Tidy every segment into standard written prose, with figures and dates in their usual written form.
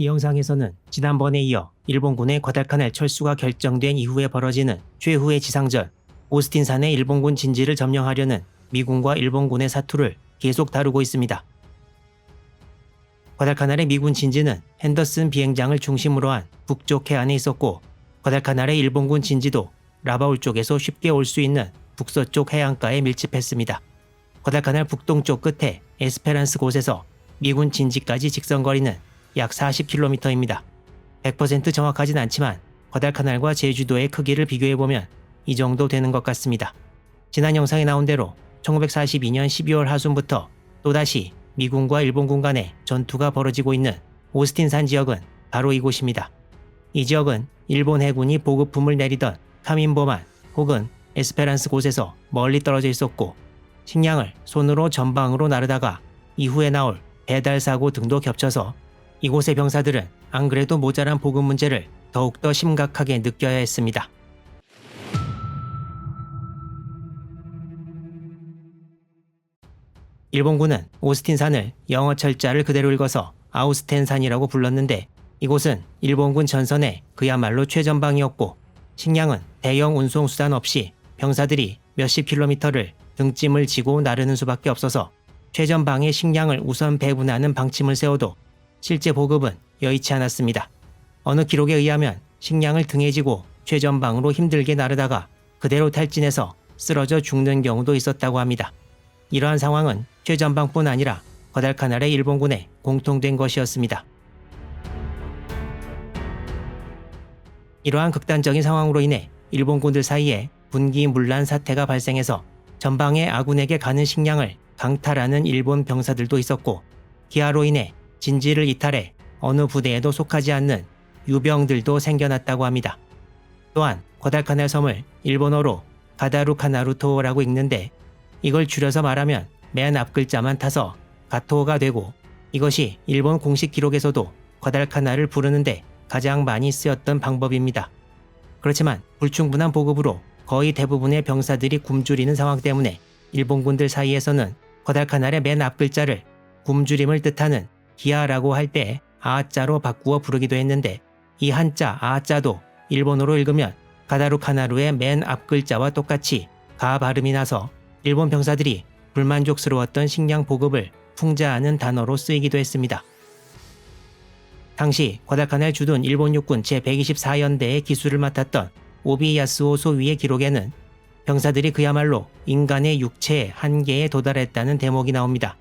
이 영상에서는 지난번에 이어 일본군의 과달카날 철수가 결정된 이후에 벌어지는 최후의 지상전, 오스틴산의 일본군 진지를 점령하려는 미군과 일본군의 사투를 계속 다루고 있습니다. 과달카날의 미군 진지는 핸더슨 비행장을 중심으로 한 북쪽 해안에 있었고, 과달카날의 일본군 진지도 라바울 쪽에서 쉽게 올 수 있는 북서쪽 해안가에 밀집했습니다. 과달카날 북동쪽 끝에 에스페란스 곳에서 미군 진지까지 직선거리는 약 40km입니다. 100% 정확하진 않지만 과달카날과 제주도의 크기를 비교해보면 이 정도 되는 것 같습니다. 지난 영상에 나온 대로 1942년 12월 하순부터 또다시 미군과 일본군 간의 전투가 벌어지고 있는 오스틴산 지역은 바로 이곳입니다. 이 지역은 일본 해군이 보급품을 내리던 카민보만 혹은 에스페란스 곳에서 멀리 떨어져 있었고, 식량을 손으로 전방으로 나르다가 이후에 나올 배달 사고 등도 겹쳐서 이곳의 병사들은 안 그래도 모자란 보급 문제를 더욱더 심각하게 느껴야 했습니다. 일본군은 오스틴산을 영어 철자를 그대로 읽어서 아우스텐산이라고 불렀는데, 이곳은 일본군 전선의 그야말로 최전방이었고, 식량은 대형 운송수단 없이 병사들이 몇십 킬로미터를 등짐을 지고 나르는 수밖에 없어서 최전방에 식량을 우선 배분하는 방침을 세워도 실제 보급은 여의치 않았습니다. 어느 기록에 의하면 식량을 등에 지고 최전방으로 힘들게 나르다가 그대로 탈진해서 쓰러져 죽는 경우도 있었다고 합니다. 이러한 상황은 최전방뿐 아니라 과달카날의 일본군에 공통된 것이었습니다. 이러한 극단적인 상황으로 인해 일본군들 사이에 분기문란 사태가 발생해서 전방의 아군에게 가는 식량을 강탈하는 일본 병사들도 있었고, 기아로 인해 진지를 이탈해 어느 부대에도 속하지 않는 유병들도 생겨났다고 합니다. 또한 과달카날 섬을 일본어로 가다루카나루토라고 읽는데, 이걸 줄여서 말하면 맨 앞 글자만 타서 가토가 되고, 이것이 일본 공식 기록에서도 과달카날을 부르는데 가장 많이 쓰였던 방법입니다. 그렇지만 불충분한 보급으로 거의 대부분의 병사들이 굶주리는 상황 때문에 일본군들 사이에서는 과달카날의 맨 앞 글자를 굶주림을 뜻하는 기아라고 할 때 아자로 바꾸어 부르기도 했는데, 이 한자 아자도 일본어로 읽으면 가다루카나루의 맨 앞 글자와 똑같이 가 발음이 나서 일본 병사들이 불만족스러웠던 식량 보급을 풍자하는 단어로 쓰이기도 했습니다. 당시 과달카날 주둔 일본 육군 제124연대의 기수를 맡았던 오비야스오 소위의 기록에는 병사들이 그야말로 인간의 육체의 한계에 도달했다는 대목이 나옵니다.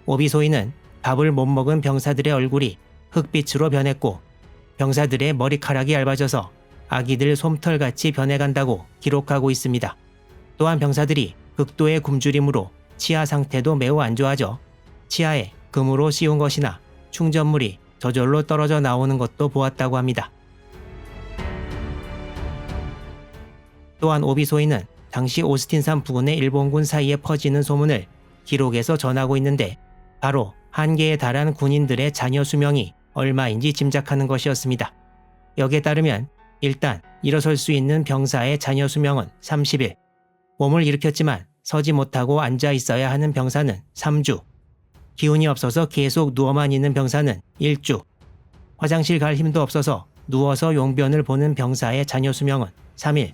오비소위는 밥을 못 먹은 병사들의 얼굴이 흑빛으로 변했고, 병사들의 머리카락이 얇아져서 아기들 솜털같이 변해간다고 기록하고 있습니다. 또한 병사들이 극도의 굶주림으로 치아 상태도 매우 안 좋아져 치아에 금으로 씌운 것이나 충전물이 저절로 떨어져 나오는 것도 보았다고 합니다. 또한 오비소위는 당시 오스틴산 부근의 일본군 사이에 퍼지는 소문을 기록에서 전하고 있는데, 바로 한계에 달한 군인들의 자녀 수명이 얼마인지 짐작하는 것이었습니다. 여기에 따르면 일단 일어설 수 있는 병사의 자녀 수명은 30일, 몸을 일으켰지만 서지 못하고 앉아 있어야 하는 병사는 3주, 기운이 없어서 계속 누워만 있는 병사는 1주, 화장실 갈 힘도 없어서 누워서 용변을 보는 병사의 자녀 수명은 3일,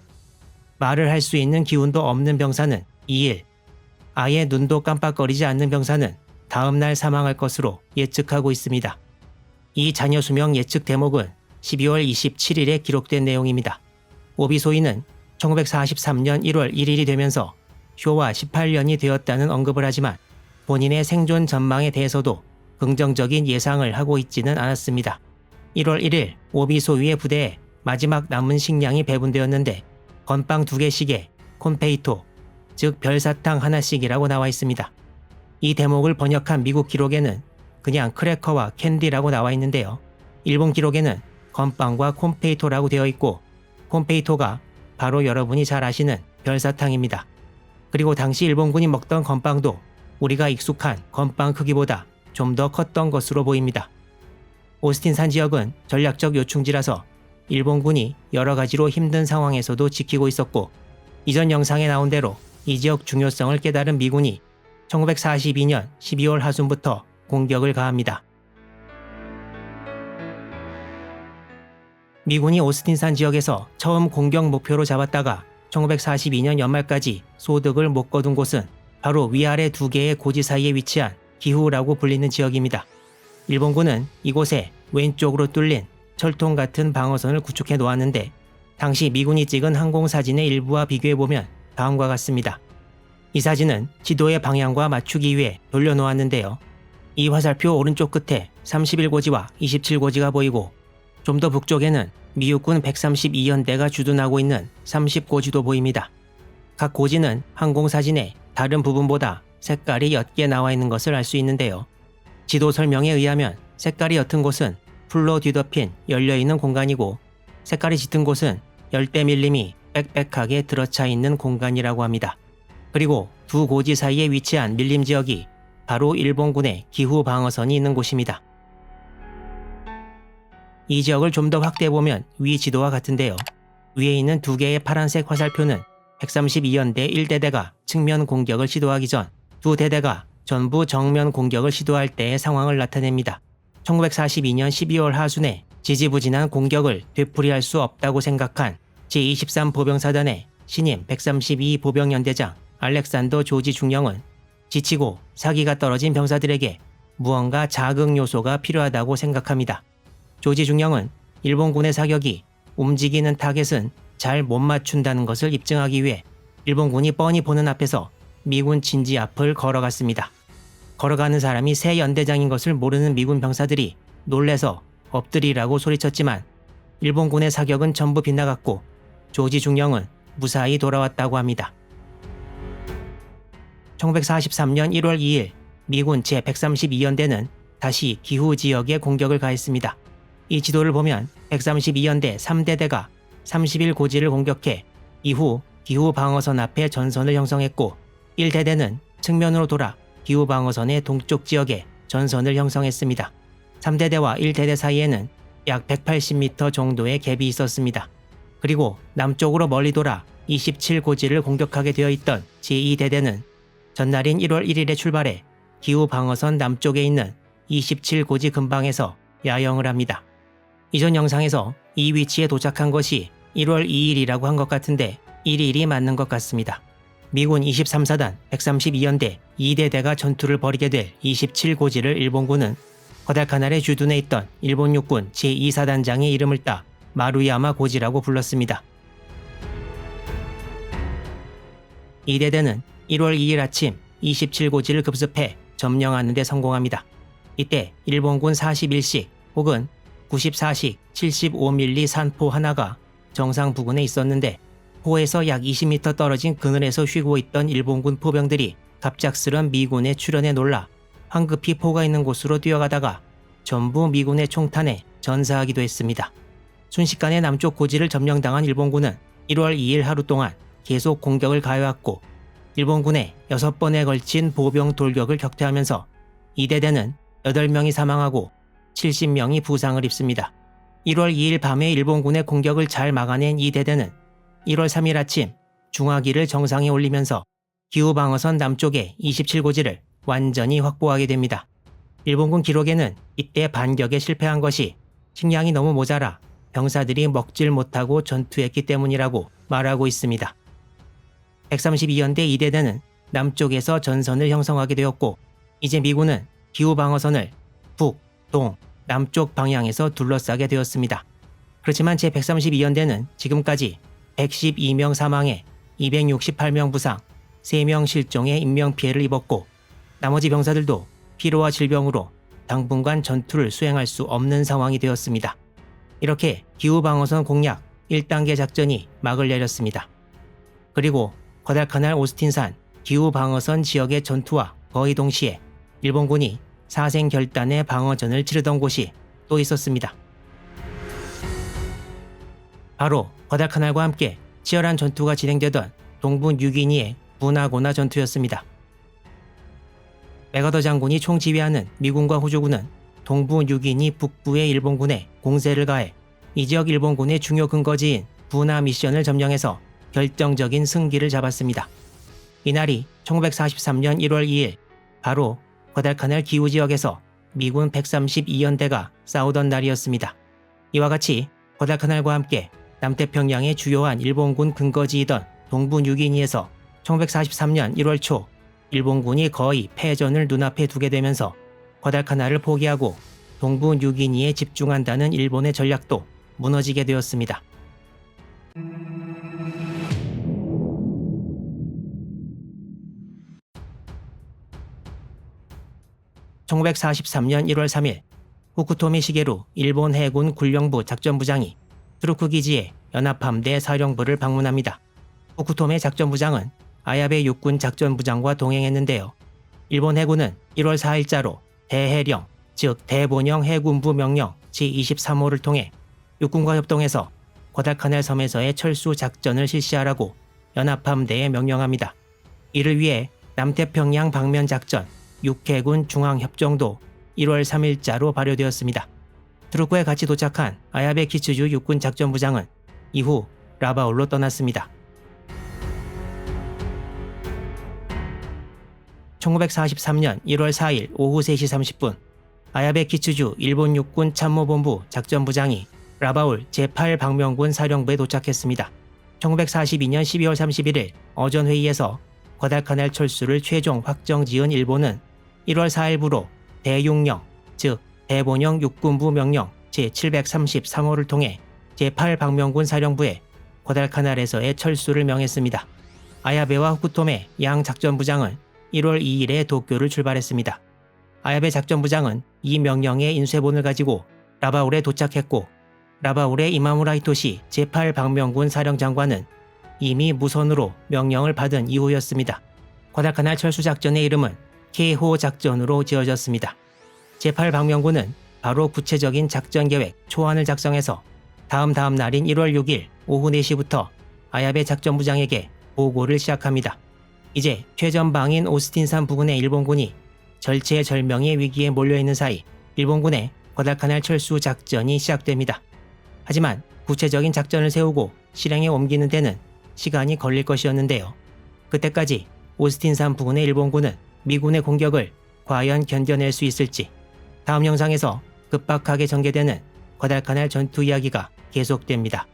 말을 할 수 있는 기운도 없는 병사는 2일, 아예 눈도 깜빡거리지 않는 병사는 다음날 사망할 것으로 예측하고 있습니다. 이 자녀 수명 예측 대목은 12월 27일에 기록된 내용입니다. 오비소위는 1943년 1월 1일이 되면서 쇼와 18년이 되었다는 언급을 하지만 본인의 생존 전망에 대해서도 긍정적인 예상을 하고 있지는 않았습니다. 1월 1일 오비소위의 부대에 마지막 남은 식량이 배분되었는데 건빵 2개씩에 콘페이토, 즉 별사탕 하나씩이라고 나와 있습니다. 이 대목을 번역한 미국 기록에는 그냥 크래커와 캔디라고 나와 있는데요. 일본 기록에는 건빵과 콘페이토라고 되어 있고, 콘페이토가 바로 여러분이 잘 아시는 별사탕입니다. 그리고 당시 일본군이 먹던 건빵도 우리가 익숙한 건빵 크기보다 좀 더 컸던 것으로 보입니다. 오스틴산 지역은 전략적 요충지라서 일본군이 여러 가지로 힘든 상황에서도 지키고 있었고, 이전 영상에 나온 대로 이 지역 중요성을 깨달은 미군이 1942년 12월 하순부터 공격을 가합니다. 미군이 오스틴산 지역에서 처음 공격 목표로 잡았다가 1942년 연말까지 소득을 못 거둔 곳은 바로 위아래 두 개의 고지 사이에 위치한 기후라고 불리는 지역입니다. 일본군은 이곳에 왼쪽으로 뚫린 철통 같은 방어선을 구축해 놓았는데 당시 미군이 찍은 항공사진의 일부와 비교해보면 다음과 같습니다. 이 사진은 지도의 방향과 맞추기 위해 돌려놓았는데요. 이 화살표 오른쪽 끝에 31고지와 27고지가 보이고 좀 더 북쪽에는 미육군 132연대가 주둔하고 있는 30고지도 보입니다. 각 고지는 항공사진의 다른 부분보다 색깔이 옅게 나와 있는 것을 알 수 있는데요. 지도 설명에 의하면 색깔이 옅은 곳은 풀로 뒤덮인 열려있는 공간이고 색깔이 짙은 곳은 열대 밀림이 빽빽하게 들어차 있는 공간이라고 합니다. 그리고 두 고지 사이에 위치한 밀림 지역이 바로 일본군의 기후 방어선이 있는 곳입니다. 이 지역을 좀 더 확대해보면 위 지도와 같은데요. 위에 있는 두 개의 파란색 화살표는 132연대 1대대가 측면 공격을 시도하기 전 두 대대가 전부 정면 공격을 시도할 때의 상황을 나타냅니다. 1942년 12월 하순에 지지부진한 공격을 되풀이할 수 없다고 생각한 제23 보병사단의 신임 132 보병연대장 알렉산더 조지 중령은 지치고 사기가 떨어진 병사들에게 무언가 자극 요소가 필요하다고 생각합니다. 조지 중령은 일본군의 사격이 움직이는 타겟은 잘 못 맞춘다는 것을 입증하기 위해 일본군이 뻔히 보는 앞에서 미군 진지 앞을 걸어갔습니다. 걸어가는 사람이 새 연대장인 것을 모르는 미군 병사들이 놀래서 엎드리라고 소리쳤지만 일본군의 사격은 전부 빗나갔고 조지 중령은 무사히 돌아왔다고 합니다. 1943년 1월 2일 미군 제132연대는 다시 기후 지역에 공격을 가했습니다. 이 지도를 보면 132연대 3대대가 31고지를 공격해 이후 기후 방어선 앞에 전선을 형성했고 1대대는 측면으로 돌아 기후 방어선의 동쪽 지역에 전선을 형성했습니다. 3대대와 1대대 사이에는 약 180m 정도의 갭이 있었습니다. 그리고 남쪽으로 멀리 돌아 27고지를 공격하게 되어 있던 제2대대는 전날인 1월 1일에 출발해 기후 방어선 남쪽에 있는 27고지 근방에서 야영을 합니다. 이전 영상에서 이 위치에 도착한 것이 1월 2일이라고 한 것 같은데 1일이 맞는 것 같습니다. 미군 23사단 132연대 2대대가 전투를 벌이게 될 27고지를 일본군은 과달카날에 주둔해 있던 일본 육군 제2사단장의 이름을 따 마루야마 고지라고 불렀습니다. 2대대는 1월 2일 아침 27고지를 급습해 점령하는 데 성공합니다. 이때 일본군 41식 혹은 94식 75mm 산포 하나가 정상 부근에 있었는데 포에서 약 20m 떨어진 그늘에서 쉬고 있던 일본군 포병들이 갑작스런 미군의 출현에 놀라 황급히 포가 있는 곳으로 뛰어가다가 전부 미군의 총탄에 전사하기도 했습니다. 순식간에 남쪽 고지를 점령당한 일본군은 1월 2일 하루 동안 계속 공격을 가해왔고 일본군의 6번에 걸친 보병 돌격을 격퇴하면서 2대대는 8명이 사망하고 70명이 부상을 입습니다. 1월 2일 밤에 일본군의 공격을 잘 막아낸 2대대는 1월 3일 아침 중화기를 정상에 올리면서 기후방어선 남쪽의 27고지를 완전히 확보하게 됩니다. 일본군 기록에는 이때 반격에 실패한 것이 식량이 너무 모자라 병사들이 먹질 못하고 전투했기 때문이라고 말하고 있습니다. 132연대 2대대는 남쪽에서 전선을 형성하게 되었고 이제 미군은 기후방어선을 북, 동, 남쪽 방향에서 둘러싸게 되었습니다. 그렇지만 제132연대는 지금까지 112명 사망에 268명 부상, 3명 실종의 인명피해를 입었고 나머지 병사들도 피로와 질병으로 당분간 전투를 수행할 수 없는 상황이 되었습니다. 이렇게 기후방어선 공략 1단계 작전이 막을 내렸습니다. 그리고 과달카날 오스틴산 기후방어선 지역의 전투와 거의 동시에 일본군이 사생결단의 방어전을 치르던 곳이 또 있었습니다. 바로 과달카날과 함께 치열한 전투가 진행되던 동부 뉴기니의 부나고나 전투였습니다. 맥어더 장군이 총지휘하는 미군과 호주군은 동부 뉴기니 북부의 일본군에 공세를 가해 이 지역 일본군의 중요 근거지인 부나 미션을 점령해서 결정적인 승기를 잡았습니다. 이날이 1943년 1월 2일 바로 과달카날 기후지역에서 미군 132연대가 싸우던 날이었습니다. 이와 같이 과달카날과 함께 남태평양의 주요한 일본군 근거지이던 동부 뉴기니에서 1943년 1월 초 일본군이 거의 패전을 눈앞에 두게 되면서 과달카날을 포기하고 동부 뉴기니에 집중한다는 일본의 전략도 무너지게 되었습니다. 1943년 1월 3일 후쿠토미 시게루 일본 해군 군령부 작전부장이 트루크 기지에 연합함대 사령부를 방문합니다. 후쿠토메 작전부장은 아야베 육군 작전부장과 동행했는데요. 일본 해군은 1월 4일자로 대해령, 즉 대본영 해군부 명령 제23호를 통해 육군과 협동해서 과달카날 섬에서의 철수 작전을 실시하라고 연합함대에 명령합니다. 이를 위해 남태평양 방면 작전 6해군 중앙협정도 1월 3일자로 발효되었습니다. 트루크에 같이 도착한 아야베 키츠주 육군 작전부장은 이후 라바울로 떠났습니다. 1943년 1월 4일 오후 3시 30분 아야베 키츠주 일본 육군 참모본부 작전부장이 라바울 제8방명군 사령부에 도착했습니다. 1942년 12월 31일 어전 회의에서 과달카날 철수를 최종 확정 지은 일본은 1월 4일부로 대육령, 즉 대본영 육군부 명령 제733호를 통해 제8방명군 사령부에 과달카날에서의 철수를 명했습니다. 아야베와 후쿠토메 양 작전부장은 1월 2일에 도쿄를 출발했습니다. 아야베 작전부장은 이 명령의 인쇄본을 가지고 라바울에 도착했고 라바울의 이마무라 히토시 제8방명군 사령장관은 이미 무선으로 명령을 받은 이후였습니다. 과달카날 철수작전의 이름은 케이호 작전으로 지어졌습니다. 제8방명군은 바로 구체적인 작전계획 초안을 작성해서 다음 날인 1월 6일 오후 4시부터 아야베 작전부장에게 보고를 시작합니다. 이제 최전방인 오스틴산 부근의 일본군이 절체절명의 위기에 몰려있는 사이 일본군의 과달카날 철수 작전이 시작됩니다. 하지만 구체적인 작전을 세우고 실행에 옮기는 데는 시간이 걸릴 것이었는데요. 그때까지 오스틴산 부근의 일본군은 미군의 공격을 과연 견뎌낼 수 있을지 다음 영상에서 급박하게 전개되는 과달카날 전투 이야기가 계속됩니다.